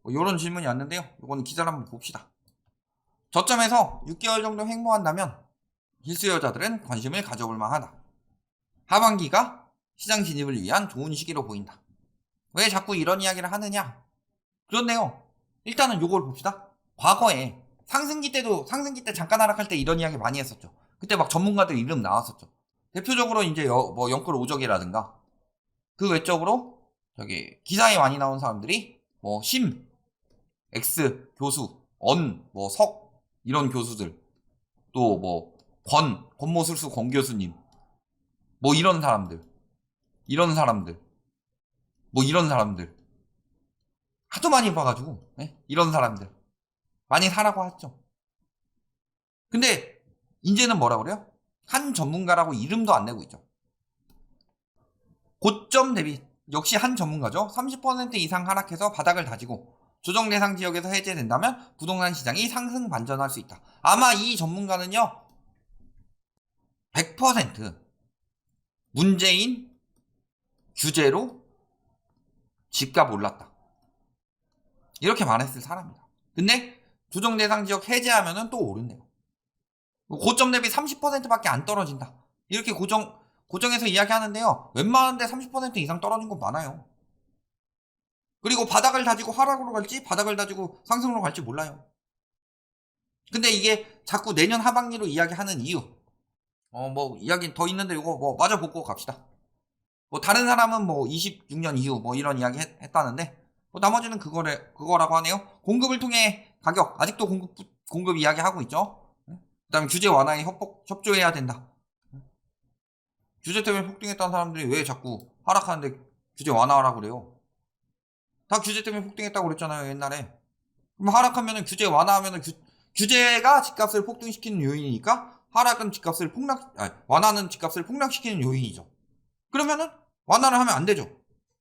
뭐 이런 질문이 왔는데요. 이거는 기사를 한번 봅시다. 저점에서 6개월 정도 횡보한다면 필수여자들은 관심을 가져볼 만하다. 하반기가 시장 진입을 위한 좋은 시기로 보인다. 왜 자꾸 이런 이야기를 하느냐? 그렇네요. 일단은 요걸 봅시다. 과거에 상승기 때 잠깐 하락할 때 이런 이야기 많이 했었죠. 그때 막 전문가들 이름 나왔었죠. 대표적으로 이제 뭐 영끌 오적이라든가 그 외적으로 저기 기사에 많이 나온 사람들이 뭐 X 교수, 뭐 석 이런 교수들, 또 뭐 권모술수 권 교수님, 뭐 이런 사람들, 뭐 이런 사람들 하도 많이 봐가지고 이런 사람들 많이 사라고 했죠. 근데 이제는 뭐라 그래요? 한 전문가라고 이름도 안 내고 있죠. 고점 대비 역시 한 전문가죠. 30% 이상 하락해서 바닥을 다지고 조정 대상 지역에서 해제된다면 부동산 시장이 상승 반전할 수 있다. 아마 이 전문가는요 100% 문재인 규제로 집값 올랐다 이렇게 말했을 사람이다. 근데 조정 대상 지역 해제하면은 또 오른대요. 고점 대비 30%밖에 안 떨어진다. 이렇게 고정해서 이야기하는데요. 웬만한데 30% 이상 떨어진 건 많아요. 그리고 바닥을 다지고 하락으로 갈지 바닥을 다지고 상승으로 갈지 몰라요. 근데 이게 자꾸 내년 하반기로 이야기하는 이유 뭐 이야기 더 있는데 이거 뭐 마저 보고 갑시다. 뭐 다른 사람은 뭐 26년 이후 뭐 이런 이야기 했다는데 뭐 나머지는 그거라고 하네요. 공급을 통해 가격 아직도 공급 이야기 하고 있죠. 그 다음에 규제 완화에 협조해야 된다. 규제 때문에 폭등했다는 사람들이 왜 자꾸 하락하는데 규제 완화하라고 그래요? 다 규제 때문에 폭등했다고 그랬잖아요, 옛날에. 그럼 하락하면은 규제 완화하면은 규제가 집값을 폭등시키는 요인이니까 하락은 완화는 집값을 폭락시키는 요인이죠. 그러면은 완화를 하면 안 되죠.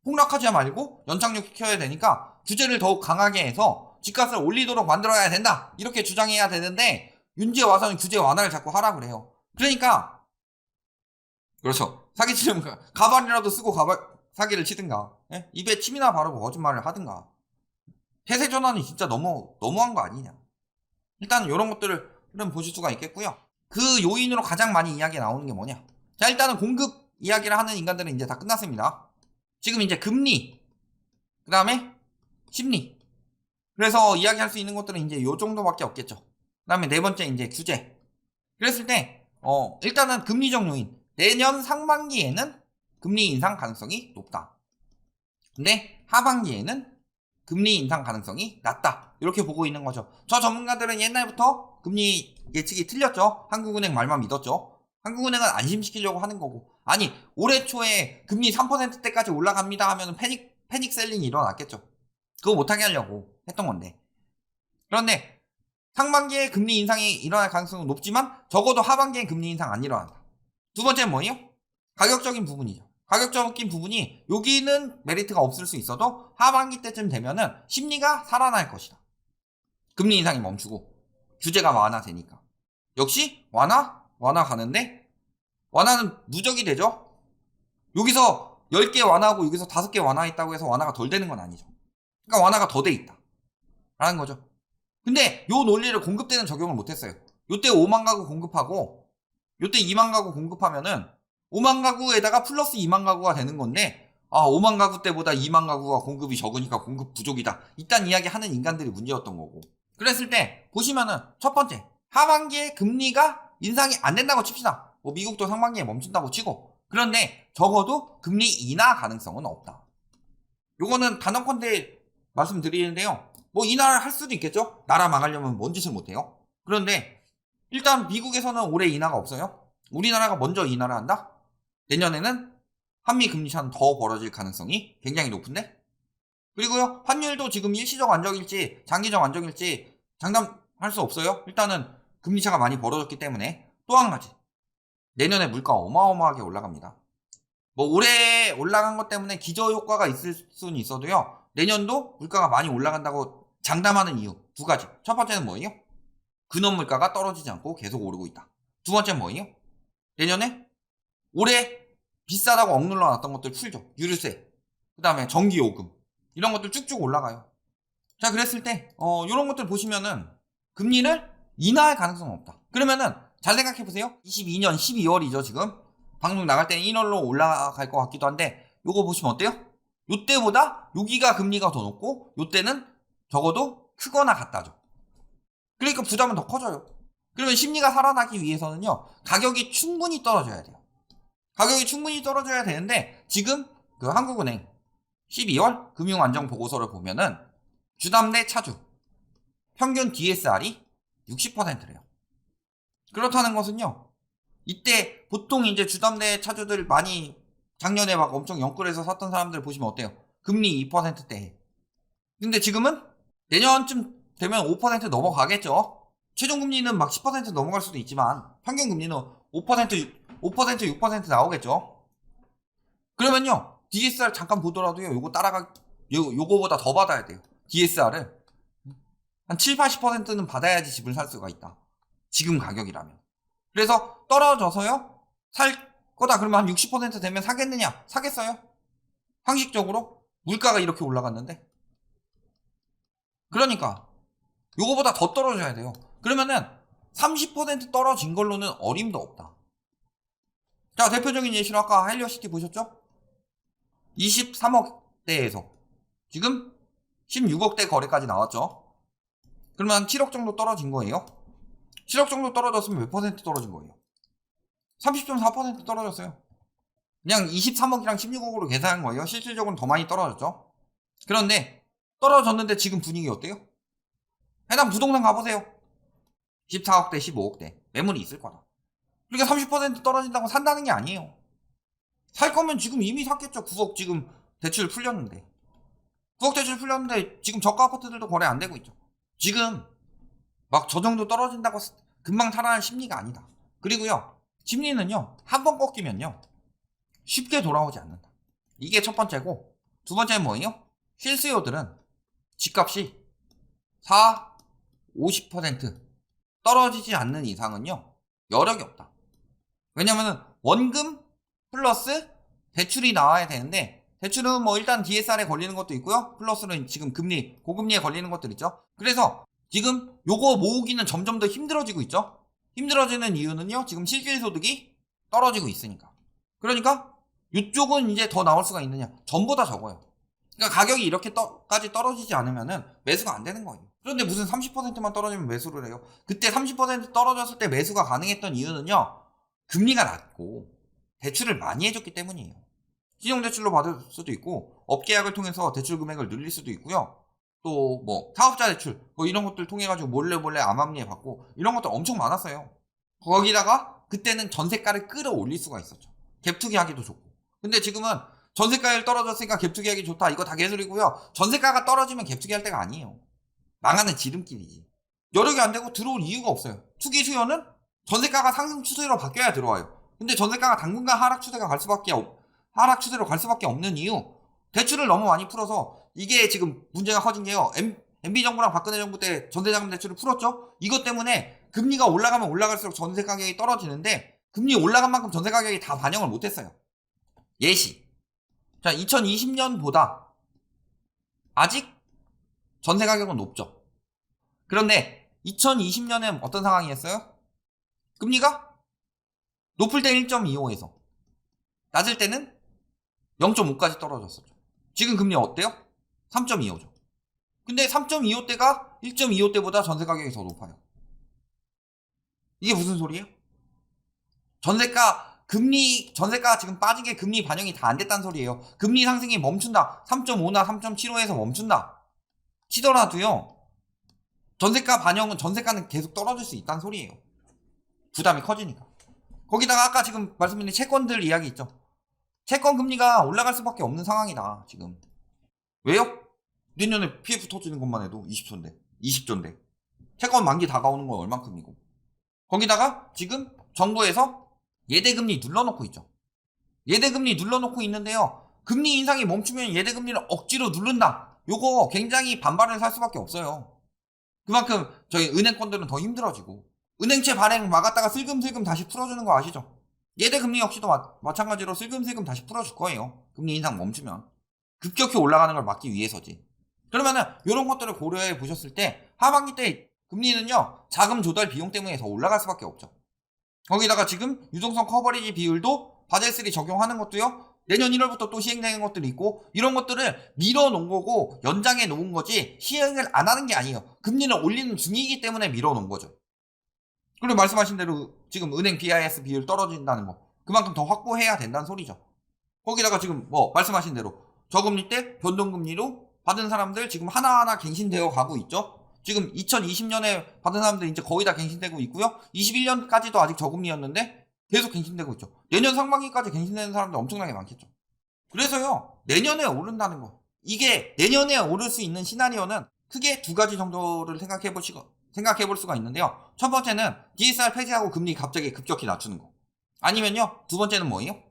폭락하지 말고 연착륙 시켜야 되니까 규제를 더욱 강하게 해서 집값을 올리도록 만들어야 된다. 이렇게 주장해야 되는데 윤지에 와서는 규제 완화를 자꾸 하라 그래요. 그러니까 그렇죠. 사기치려면 가발이라도 쓰고 사기를 치든가 입에 침이나 바르고 거짓말을 하든가 폐쇄 전환이 진짜 너무한 거 아니냐. 일단 이런 것들은 보실 수가 있겠고요. 그 요인으로 가장 많이 이야기 나오는 게 뭐냐. 자 일단은 공급 이야기를 하는 인간들은 이제 다 끝났습니다. 지금 이제 금리 그 다음에 심리 그래서 이야기할 수 있는 것들은 이제 요 정도밖에 없겠죠. 그 다음에 네 번째 이제 규제. 그랬을 때 일단은 금리적 요인 내년 상반기에는 금리 인상 가능성이 높다. 근데 하반기에는 금리 인상 가능성이 낮다. 이렇게 보고 있는 거죠. 저 전문가들은 옛날부터 금리 예측이 틀렸죠. 한국은행 말만 믿었죠. 한국은행은 안심시키려고 하는 거고. 아니 올해 초에 금리 3%대까지 올라갑니다 하면 패닉 셀링이 일어났겠죠. 그거 못하게 하려고 했던 건데. 그런데 상반기에 금리 인상이 일어날 가능성은 높지만 적어도 하반기에 금리 인상 안 일어난다. 두 번째는 뭐예요? 가격적인 부분이죠. 가격적인 부분이 여기는 메리트가 없을 수 있어도 하반기 때쯤 되면은 심리가 살아날 것이다. 금리 인상이 멈추고 규제가 완화되니까. 역시 완화 가는데 완화는 누적이 되죠. 여기서 10개 완화하고 여기서 5개 완화했다고 해서 완화가 덜 되는 건 아니죠. 그러니까 완화가 더 돼 있다 라는 거죠. 근데 요 논리를 공급 때는 적용을 못했어요. 요때 5만 가구 공급하고 요때 2만 가구 공급하면은 5만 가구에다가 플러스 2만 가구가 되는 건데 5만 가구 때보다 2만 가구가 공급이 적으니까 공급 부족이다. 이딴 이야기 하는 인간들이 문제였던 거고. 그랬을 때 보시면은 첫 번째 하반기에 금리가 인상이 안 된다고 칩시다. 뭐 미국도 상반기에 멈춘다고 치고 그런데 적어도 금리 인하 가능성은 없다. 요거는 단언컨대 말씀드리는데요. 뭐 인하를 할 수도 있겠죠. 나라 망하려면 뭔 짓을 못해요. 그런데 일단 미국에서는 올해 인하가 없어요. 우리나라가 먼저 인하를 한다? 내년에는 한미 금리 차는 더 벌어질 가능성이 굉장히 높은데? 그리고요 환율도 지금 일시적 안정일지 장기적 안정일지 장담할 수 없어요. 일단은 금리 차가 많이 벌어졌기 때문에. 또 한 가지 내년에 물가 어마어마하게 올라갑니다. 뭐 올해 올라간 것 때문에 기저효과가 있을 수는 있어도요 내년도 물가가 많이 올라간다고 장담하는 이유 두 가지. 첫 번째는 뭐예요? 근원 물가가 떨어지지 않고 계속 오르고 있다. 두 번째는 뭐예요? 내년에 올해 비싸다고 억눌러 놨던 것들 풀죠. 유류세, 그 다음에 전기요금 이런 것들 쭉쭉 올라가요. 자, 그랬을 때 이런 것들 보시면은 금리를 인하할 가능성은 없다. 그러면은 잘 생각해 보세요. 22년 12월이죠 지금. 방송 나갈 때는 1월로 올라갈 것 같기도 한데 요거 보시면 어때요? 요때보다 여기가 금리가 더 높고 요때는 적어도 크거나 같다죠. 그러니까 부담은 더 커져요. 그러면 심리가 살아나기 위해서는요, 가격이 충분히 떨어져야 돼요. 가격이 충분히 떨어져야 되는데 지금 그 한국은행 12월 금융안정보고서를 보면은 주담대 차주 평균 DSR이 60%래요. 그렇다는 것은요, 이때 보통 이제 주담대 차주들 많이 작년에 막 엄청 영끌해서 샀던 사람들 보시면 어때요? 금리 2%대에. 근데 지금은 내년쯤 되면 5% 넘어가겠죠. 최종 금리는 막 10% 넘어갈 수도 있지만 평균 금리는 5%, 6% 나오겠죠. 그러면요, DSR 잠깐 보더라도요, 요거보다 더 받아야 돼요. DSR을 한 7, 80%는 받아야지 집을 살 수가 있다. 지금 가격이라면. 그래서 떨어져서요, 살 거다 그러면 한 60% 되면 사겠느냐? 사겠어요? 상식적으로 물가가 이렇게 올라갔는데. 그러니까 요거보다 더 떨어져야 돼요. 그러면은 30% 떨어진 걸로는 어림도 없다. 자, 대표적인 예시로 아까 헬리오시티 보셨죠? 23억대에서 지금 16억대 거래까지 나왔죠. 그러면 한 7억 정도 떨어진 거예요. 7억 정도 떨어졌으면 몇 퍼센트 떨어진 거예요? 30.4% 떨어졌어요. 그냥 23억이랑 16억으로 계산한 거예요. 실질적으로는 더 많이 떨어졌죠. 그런데 떨어졌는데 지금 분위기 어때요? 해당 부동산 가보세요. 14억대, 15억대 매물이 있을 거다. 그러니까 30% 떨어진다고 산다는 게 아니에요. 살 거면 지금 이미 샀겠죠. 9억 지금 대출 풀렸는데. 9억 대출 풀렸는데 지금 저가 아파트들도 거래 안 되고 있죠. 지금 막 저 정도 떨어진다고 금방 살아날 심리가 아니다. 그리고요, 심리는요, 한 번 꺾이면요 쉽게 돌아오지 않는다. 이게 첫 번째고, 두 번째는 뭐예요? 실수요들은 집값이 4, 50% 떨어지지 않는 이상은요 여력이 없다. 왜냐면은 원금 플러스 대출이 나와야 되는데, 대출은 뭐 일단 DSR에 걸리는 것도 있고요, 플러스는 지금 금리, 고금리에 걸리는 것들 있죠. 그래서 지금 요거 모으기는 점점 더 힘들어지고 있죠. 힘들어지는 이유는요, 지금 실질소득이 떨어지고 있으니까. 그러니까 이쪽은 이제 더 나올 수가 있느냐? 전보다 적어요. 그러니까 가격이 이렇게까지 떨어지지 않으면은 매수가 안 되는 거예요. 그런데 무슨 30%만 떨어지면 매수를 해요. 그때 30% 떨어졌을 때 매수가 가능했던 이유는요, 금리가 낮고 대출을 많이 해줬기 때문이에요. 신용대출로 받을 수도 있고 업계약을 통해서 대출 금액을 늘릴 수도 있고요. 또 뭐 사업자 대출 뭐 이런 것들 통해 가지고 몰래 암암리에 받고 이런 것도 엄청 많았어요. 거기다가 그때는 전세가를 끌어올릴 수가 있었죠. 갭투기 하기도 좋고. 근데 지금은 전세가율 떨어졌으니까 갭투기 하기 좋다, 이거 다 개소리고요. 전세가가 떨어지면 갭투기 할 때가 아니에요. 망하는 지름길이지. 여력이 안 되고 들어올 이유가 없어요. 투기 수요는 전세가가 상승 추세로 바뀌어야 들어와요. 근데 전세가가 당분간 하락 추세로 갈 수밖에 없는 이유, 대출을 너무 많이 풀어서 이게 지금 문제가 커진 게요. MB정부랑 박근혜 정부 때 전세자금 대출을 풀었죠. 이것 때문에 금리가 올라가면 올라갈수록 전세 가격이 떨어지는데, 금리 올라간 만큼 전세 가격이 다 반영을 못했어요. 예시, 자, 2020년보다 아직 전세 가격은 높죠. 그런데 2020년엔 어떤 상황이었어요? 금리가 높을 때 1.25에서 낮을 때는 0.5까지 떨어졌었죠. 지금 금리 어때요? 3.25죠. 근데 3.25대가 1.25대보다 전세 가격이 더 높아요. 이게 무슨 소리예요? 전세가 지금 빠진 게 금리 반영이 다 안 됐다는 소리예요. 금리 상승이 멈춘다, 3.5나 3.75에서 멈춘다 치더라도요, 전세가는 계속 떨어질 수 있다는 소리예요. 부담이 커지니까. 거기다가 아까 지금 말씀드린 채권들 이야기 있죠. 채권 금리가 올라갈 수밖에 없는 상황이다 지금. 왜요? 내년에 PF 터지는 것만 해도 20조인데 채권 만기 다가오는 건 얼만큼이고, 거기다가 지금 정부에서 예대금리 눌러놓고 있죠. 예대금리 눌러놓고 있는데요, 금리 인상이 멈추면 예대금리를 억지로 누른다, 요거 굉장히 반발을 살 수밖에 없어요. 그만큼 저희 은행권들은 더 힘들어지고, 은행채 발행 막았다가 슬금슬금 다시 풀어주는 거 아시죠? 예대금리 역시도 마찬가지로 슬금슬금 다시 풀어줄 거예요. 금리 인상 멈추면. 급격히 올라가는 걸 막기 위해서지. 그러면은 이런 것들을 고려해 보셨을 때 하반기 때 금리는요 자금 조달 비용 때문에 더 올라갈 수밖에 없죠. 거기다가 지금 유동성 커버리지 비율도 바젤3 적용하는 것도요 내년 1월부터 또 시행되는 것들이 있고 이런 것들을 밀어놓은 거고 연장해 놓은 거지 시행을 안 하는 게 아니에요. 금리를 올리는 중이기 때문에 밀어놓은 거죠. 그리고 말씀하신 대로 지금 은행 BIS 비율 떨어진다는 거 그만큼 더 확보해야 된다는 소리죠. 거기다가 지금 뭐 말씀하신 대로 저금리 때 변동금리로 받은 사람들 지금 하나하나 갱신되어 가고 있죠. 지금 2020년에 받은 사람들 이제 거의 다 갱신되고 있고요. 21년까지도 아직 저금리였는데 계속 갱신되고 있죠. 내년 상반기까지 갱신되는 사람들 엄청나게 많겠죠. 그래서요 내년에 오른다는 거 이게 내년에 오를 수 있는 시나리오는 크게 두 가지 정도를 생각해 볼 수가 있는데요. 첫 번째는 DSR 폐지하고 금리 갑자기 급격히 낮추는 거. 아니면요 두 번째는 뭐예요?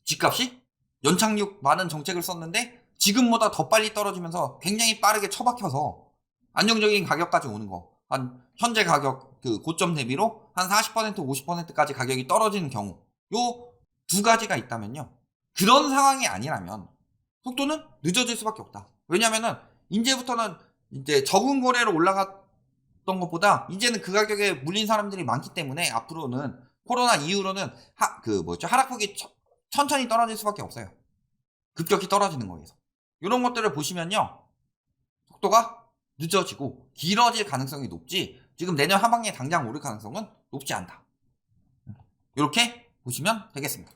집값이 연착륙 많은 정책을 썼는데 지금보다 더 빨리 떨어지면서 굉장히 빠르게 처박혀서 안정적인 가격까지 오는 거. 한 현재 가격 그 고점 대비로 한 40% 50%까지 가격이 떨어지는 경우. 요 두 가지가 있다면요. 그런 상황이 아니라면 속도는 늦어질 수밖에 없다. 왜냐면은 이제부터는 이제 적은 거래로 올라갔던 것보다 이제는 그 가격에 물린 사람들이 많기 때문에 앞으로는 코로나 이후로는 하락폭이 천천히 떨어질 수밖에 없어요. 급격히 떨어지는 거에서. 이런 것들을 보시면요. 속도가 늦어지고 길어질 가능성이 높지 지금 내년 하반기에 당장 오를 가능성은 높지 않다. 이렇게 보시면 되겠습니다.